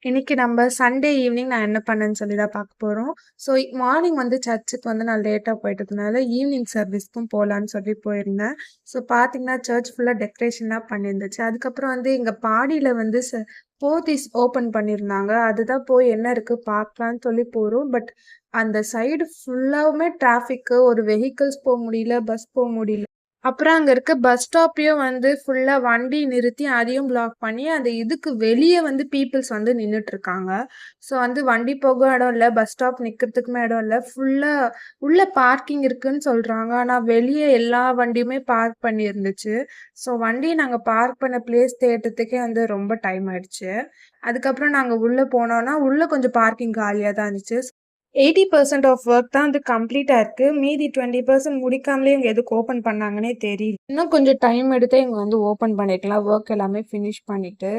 இன்னைக்கு நம்ம Sunday evening நான் என்ன பண்ணேன்னு சொல்லி தான் பார்க்க போறோம். ஸோ மார்னிங் வந்து சர்ச்சுக்கு வந்து நான் லேட்டா போயிட்டதுனால, ஈவினிங் சர்வீஸ்க்கும் போலான்னு சொல்லி போயிருந்தேன். ஸோ பார்த்தீங்கன்னா, சர்ச் ஃபுல்லா டெக்கரேஷன்லாம் பண்ணியிருந்துச்சு. அதுக்கப்புறம் வந்து எங்க பாடியில வந்து போத்தீஸ் ஓப்பன் பண்ணியிருந்தாங்க. அதுதான் போய் என்ன இருக்கு பார்க்கலான்னு சொல்லி போறோம். பட் அந்த சைடு ஃபுல்லாவுமே டிராஃபிக்கு. ஒரு வெஹிக்கிள்ஸ் முடியல, பஸ் முடியல. அப்புறம் அங்க இருக்க பஸ் ஸ்டாப்பையும் வந்து ஃபுல்லா வண்டி நிறுத்தி அதையும் பிளாக் பண்ணி, அந்த இதுக்கு வெளிய வந்து பீப்பிள்ஸ் வந்து நின்னுட்டுருக்காங்க. ஸோ வந்து வண்டி போக இடம் இல்ல, பஸ் ஸ்டாப் நிக்கிறதுக்குமே இடம் இல்ல. ஃபுல்லா உள்ள பார்க்கிங் இருக்குன்னு சொல்றாங்க. ஆனா வெளிய எல்லா வண்டியுமே பார்க் பண்ணியிருந்துச்சு. ஸோ வண்டிய நாங்க பார்க் பண்ண பிளேஸ் தேடுறதுக்கே வந்து ரொம்ப டைம் ஆயிடுச்சு. அதுக்கப்புறம் நாங்க உள்ள போனோம்னா, உள்ள கொஞ்சம் பார்க்கிங் காலியா தான் இருந்துச்சு. 80% ஆஃப் ஒர்க் தான் வந்து கம்ப்ளீட் ஆயிருக்கு. மீதி 20% முடிக்காமலே இவங்க எதுக்கு ஓப்பன் பண்ணாங்கன்னே தெரியல. இன்னும் கொஞ்சம் டைம் எடுத்தே இவங்க வந்து ஓப்பன் பண்ணிருக்கலாம். ஒர்க் எல்லாமே ஃபினிஷ் பண்ணிட்டு.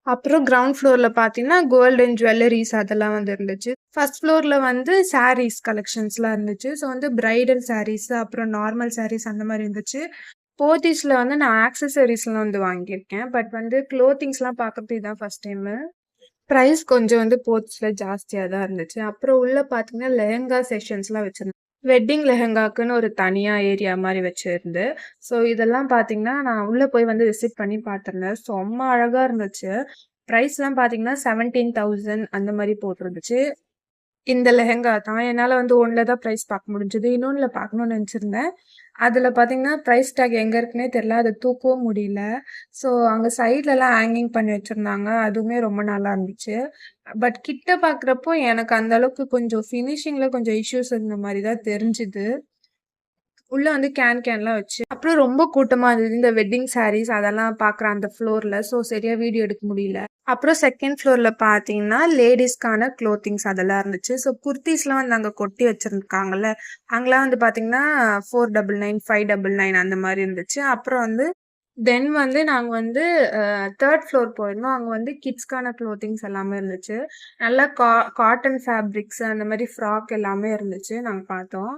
அப்புறம் கிரவுண்ட் ஃப்ளோர்ல பார்த்தீங்கன்னா, கோல்டன் ஜுவல்லரீஸ் அதெல்லாம் வந்து இருந்துச்சு. ஃபர்ஸ்ட் ஃப்ளோர்ல வந்து சாரீஸ் கலெக்ஷன்ஸ்லாம் இருந்துச்சு. ஸோ வந்து பிரைடல் சாரீஸ், அப்புறம் நார்மல் சாரீஸ் அந்த மாரி இருந்துச்சு. போத்தீஸ்ல வந்து நான் ஆக்சஸரீஸ்லாம் வந்து வாங்கியிருக்கேன். பட் வந்து க்ளோத்திங்ஸ்லாம் பார்க்கறது இதான் ஃபர்ஸ்ட் டைமு. பிரைஸ் கொஞ்சம் வந்து போத்ஸ்ல ஜாஸ்தியா தான் இருந்துச்சு. அப்புறம் உள்ள பார்த்தீங்கன்னா, லெஹெங்கா செஷன்ஸ்லாம் வச்சிருந்தாங்க. வெட்டிங் லெஹெங்காக்குன்னு ஒரு தனியா ஏரியா மாரி வச்சிருந்து. ஸோ இதெல்லாம் பார்த்தீங்கன்னா, நான் உள்ள போய் வந்து விசிட் பண்ணி பார்த்துருந்தேன். செம்ம அழகா இருந்துச்சு. பிரைஸ்லாம் பார்த்தீங்கன்னா, 17,000 அந்த மாரி போட்டிருந்துச்சு. இந்த லெஹெங்கா தான். என்னால வந்து ஒண்ணுல தான் பிரைஸ் பார்க்க முடிஞ்சது. இன்னொன்னுல பார்க்கணும்னு நெனச்சிருந்தேன். அதுல பார்த்தீங்கன்னா, பிரைஸ் டேக் எங்க இருக்குன்னே தெரியல. அத தூக்கவும் முடியல. ஸோ அங்க சைட்லலாம் ஹேங்கிங் பண்ணி வச்சிருந்தாங்க. அதுவுமே ரொம்ப நல்லா இருந்துச்சு. பட் கிட்ட பார்க்குறப்போ எனக்கு அந்த அளவுக்கு கொஞ்சம் ஃபினிஷிங்ல கொஞ்சம் இஷ்யூஸ் இருந்த மாரி தான் தெரிஞ்சுது. உள்ள வந்து கேன்லாம் வச்சு அப்புறம் ரொம்ப கூட்டமா இருந்தது. இந்த வெட்டிங் சாரீஸ் அதெல்லாம் பார்க்குறேன் அந்த ஃப்ளோர்ல. ஸோ சரியா வீடியோ எடுக்க முடியல. அப்புறம் செகண்ட் ஃப்ளோர்ல பார்த்தீங்கன்னா, லேடீஸ்க்கான க்ளோத்திங்ஸ் அதெல்லாம் இருந்துச்சு. ஸோ குர்தீஸ்லாம் வந்து அங்க கொட்டி வச்சிருக்காங்கல்ல, அங்கலாம் வந்து பார்த்தீங்கன்னா 499, 599 அந்த மாரி இருந்துச்சு. அப்புறம் வந்து தென் வந்து நாங்க வந்து 3 ஃப்ளோர் போயிருந்தோம். அங்க வந்து கிட்ஸ்க்கான க்ளோத்திங்ஸ் எல்லாமே இருந்துச்சு. நல்லா காட்டன் ஃபேப்ரிக்ஸ் அந்த மாரி ஃப்ராக் எல்லாமே இருந்துச்சு. நாங்க பார்த்தோம்.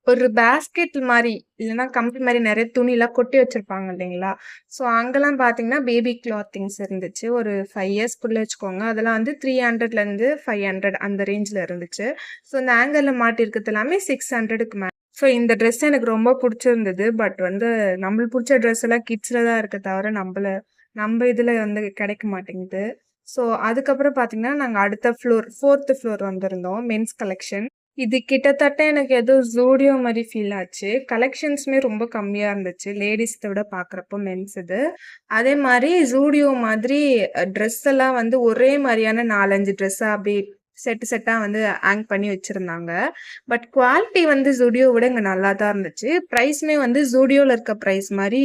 ஒரு பேஸ்கெட் மாரி, இல்லன்னா கம்பி மாரி நெறைய துணிலாம் கொட்டி வச்சிருப்பாங்க இல்லைங்களா? ஸோ அங்கலாம் பார்த்தீங்கன்னா, பேபி கிளாத்திங்ஸ் இருந்துச்சு. ஒரு 5 இயர்ஸ்க்குள்ள வச்சுக்கோங்க. அதெல்லாம் வந்து 300லேருந்து 500 அந்த ரேஞ்ச்ல இருந்துச்சு. ஸோ இந்த ஹேங்கர்ல மாட்டியிருக்கிறது எல்லாமே 600க்கு மேல. ஸோ இந்த ட்ரெஸ் எனக்கு ரொம்ப புடிச்சிருந்தது. பட் வந்து நம்மளுக்கு புடிச்ச ட்ரெஸ் எல்லாம் கிட்ஸ்ல தான் இருக்க தவிர, நம்ப இதுல வந்து கிடைக்க மாட்டேங்குது. ஸோ அதுக்கப்புறம் பார்த்தீங்கன்னா, நாங்க அடுத்த ஃப்ளோர் 4த் ஃப்ளோர் வந்திருந்தோம். Men's collection. இது கிட்டத்தட்ட எனக்கு ஏதோ ஜூடியோ மாரி ஃபீல் ஆச்சு. கலெக்ஷன்ஸுமே ரொம்ப கம்மியா இருந்துச்சு. லேடீஸ்த விட பார்க்குறப்போ மென்ஸுது. அதே மாரி ஜூடியோ மாதிரி ட்ரெஸ் எல்லாம் வந்து ஒரே மாரியான 4, 5 ட்ரெஸ்ஸா அப்டி செட்டா வந்து ஹேங் பண்ணி வச்சிருந்தாங்க. பட் குவாலிட்டி வந்து ஜூடியோ விட இங்க நல்லா தான் இருந்துச்சு. பிரைஸுமே வந்து ஜூடியோல இருக்க பிரைஸ் மாரி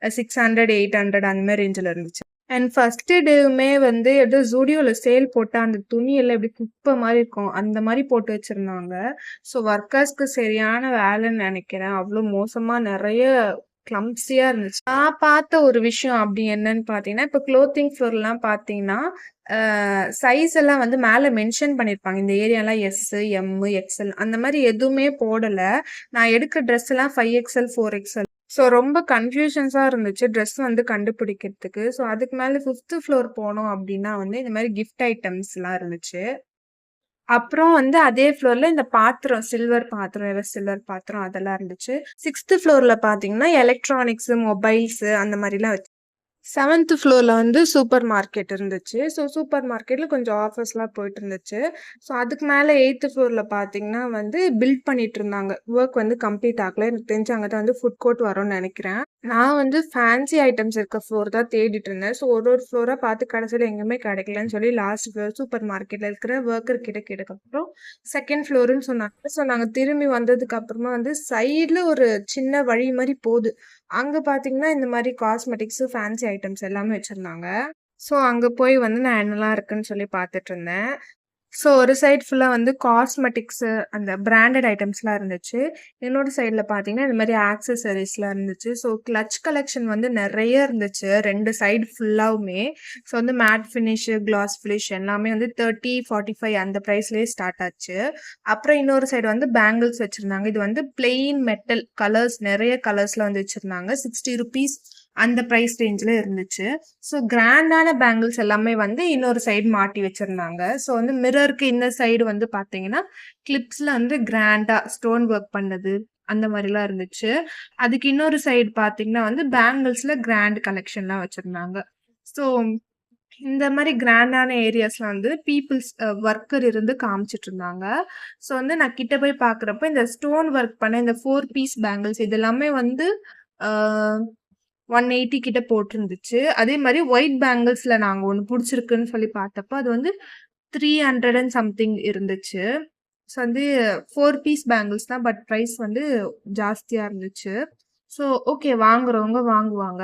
600, 800 அந்த மாரி ரேஞ்சுல இருந்துச்சு. அண்ட் ஃபர்ஸ்ட் டேவுமே வந்து ஏதோ ஜூடியோல சேல் போட்டா அந்த துணி எல்லாம் எப்படி குப்பை மாரி இருக்கும். அந்த மாரி போட்டு வச்சிருந்தாங்க. ஸோ ஒர்க்கர்ஸ்க்கு சரியான வேலைன்னு நெனைக்கிறேன். அவ்ளோ மோசமா நெறைய கிளம்ப்ஸியா இருந்துச்சு. நான் பார்த்த ஒரு விஷயம் அப்படி என்னன்னு பார்த்தீங்கன்னா, இப்ப க்ளோத்திங் ஃப்ளோர்லாம் பார்த்தீங்கன்னா, சைஸ் எல்லாம் வந்து மேல மென்ஷன் பண்ணியிருப்பாங்க. இந்த ஏரியாலாம் எஸ்ஸு, எம்மு, எக்ஸ்எல் அந்த மாரி எதுவுமே போடல. நான் எடுக்க ட்ரெஸ் எல்லாம் 5XL, 4XL. ஸோ ரொம்ப கன்ஃப்யூஷன்ஸா இருந்துச்சு ட்ரெஸ் வந்து கண்டுபிடிக்கிறதுக்கு. ஸோ அதுக்கு மேல 5த் ஃப்ளோர் போனோம் அப்டின்னா வந்து இந்த மாரி கிஃப்ட் ஐட்டம்ஸ்லாம் இருந்துச்சு. அப்புறம் வந்து அதே ஃப்ளோர்ல இந்த பாத்திரம், சில்வர் பாத்திரம் அதெல்லாம் இருந்துச்சு. 6த் ஃப்ளோர்ல பார்த்தீங்கன்னா, எலக்ட்ரானிக்ஸு, மொபைல்ஸு அந்த மாரிலாம் 7த் ஃப்ளோர்ல வந்து சூப்பர் மார்க்கெட் இருந்துச்சு. ஸோ சூப்பர் மார்க்கெட்ல கொஞ்சம் ஆஃபர்ஸ்லாம் போயிட்டு இருந்துச்சு. ஸோ அதுக்கு மேல 8த் ஃப்ளோர்ல பார்த்தீங்கன்னா வந்து பில்ட் பண்ணிட்டு இருந்தாங்க. ஒர்க் வந்து கம்ப்ளீட் ஆகல. எனக்கு தெரிஞ்சு அங்க தான் வந்து ஃபுட் கோர்ட் வரும்னு நெனைக்கிறேன். நான் வந்து ஃபேன்சி ஐட்டம்ஸ் இருக்க ஃப்ளோர் தான் தேடிட்டு இருந்தேன். ஸோ ஒரு ஃப்ளோரா பார்த்து கடைசியில எங்கேயுமே கிடைக்கலன்னு சொல்லி லாஸ்ட் ஃப்ளோர் சூப்பர் மார்க்கெட்ல இருக்கிற ஒர்க்கர் கிட்ட கேட்டதுக்கப்புறம் 2ண்ட் ஃப்ளோருன்னு சொன்னாங்க. ஸோ நாங்க திரும்பி வந்ததுக்கு அப்புறமா வந்து சைடுல ஒரு சின்ன வழி மாரி போது. அங்க பார்த்தீங்கன்னா, இந்த மாரி காஸ்மெட்டிக்ஸு, ஃபேன்சி ஐட்டம்ஸ் எல்லாமே வச்சிருந்தாங்க. ஸோ அங்க போய் வந்து நான் என்னலாம் இருக்குன்னு சொல்லி பார்த்துட்டுருந்தேன். ஸோ ஒரு சைட் ஃபுல்லா வந்து காஸ்மெட்டிக்ஸு, அந்த பிராண்டட் ஐட்டம்ஸ்லாம் இருந்துச்சு. இன்னொரு சைட்ல பார்த்தீங்கன்னா, இந்த மாரி ஆக்சஸரீஸ்லாம் இருந்துச்சு. ஸோ கிளட்ச் கலெக்ஷன் வந்து நெறைய இருந்துச்சு. 2 சைடு ஃபுல்லாவுமே. ஸோ வந்து மேட் ஃபினிஷு, கிளாஸ் ஃபினிஷ் எல்லாமே வந்து 30, 45 அந்த பிரைஸ்லயே ஸ்டார்ட் ஆச்சு. அப்புறம் இன்னொரு சைடு வந்து பேங்கிள்ஸ் வச்சிருந்தாங்க. இது வந்து பிளெயின் மெட்டல் கலர்ஸ் நெறைய கலர்ஸ்ல வந்து வச்சிருந்தாங்க. ₹60 அந்த பிரைஸ் ரேஞ்சில் இருந்துச்சு. ஸோ கிராண்டான பேங்கிள்ஸ் எல்லாமே வந்து இன்னொரு சைடு மாட்டி வச்சிருந்தாங்க. ஸோ வந்து மிரருக்கு இந்த சைடு வந்து பார்த்தீங்கன்னா, கிளிப்ஸ்ல வந்து கிராண்டா ஸ்டோன் ஒர்க் பண்ணது அந்த மாதிரிலாம் இருந்துச்சு. அதுக்கு இன்னொரு சைடு பார்த்தீங்கன்னா வந்து பேங்கிள்ஸ்ல கிராண்ட் கலெக்ஷன்லாம் வச்சிருந்தாங்க. ஸோ இந்த மாரி கிராண்டான ஏரியாஸ்ல வந்து பீப்பிள்ஸ் ஒர்க்கர் இருந்து காமிச்சிட்டு இருந்தாங்க. ஸோ வந்து நான் கிட்ட போய் பார்க்குறப்ப, இந்த ஸ்டோன் ஒர்க் பண்ண இந்த 4 பீஸ் பேங்கிள்ஸ் இது எல்லாமே வந்து ஆ 180 கிட்ட போட்டிருந்துச்சு. அதே மாரி ஒயிட் பேங்கிள்ஸ்ல நாங்க ஒண்ணு புடிச்சிருக்குன்னு சொல்லி பார்த்தப்ப, அது வந்து 300 அண்ட் சம்திங் இருந்துச்சு. ஸோ வந்து 4 பீஸ் பேங்கிள்ஸ் தான். பட் பிரைஸ் வந்து ஜாஸ்தியா இருந்துச்சு. ஸோ ஓகே வாங்குறவங்க வாங்குவாங்க.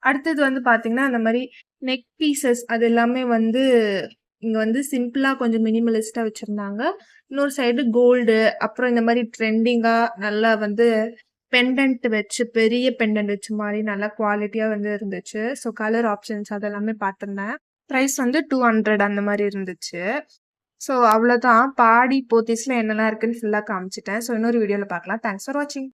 அடுத்தது வந்து பார்த்தீங்கன்னா, அந்த மாரி நெக் பீசஸ் அது எல்லாமே வந்து இங்க வந்து சிம்பிளா கொஞ்சம் மினிமலிஸ்ட்டா வச்சிருந்தாங்க. இன்னொரு சைடு கோல்டு, அப்புறம் இந்த மாரி ட்ரெண்டிங்கா நல்லா வந்து பெண்டன்ட் வச்சு, பெரிய பெண்டன்ட் வச்ச மாரி நல்லா குவாலிட்டியா வந்து இருந்துச்சு. ஸோ கலர் ஆப்ஷன்ஸ் அதெல்லாமே பார்த்துருந்தேன். பிரைஸ் வந்து 200 அந்த மாரி இருந்துச்சு. ஸோ அவ்வளோதான். பாடி, போத்தீஸ்ல என்னலாம் இருக்குன்னு ஃபுல்லா காமிச்சுட்டேன். ஸோ இன்னொரு வீடியோல பார்க்கலாம். தேங்க்ஸ் ஃபார் வாட்சிங்.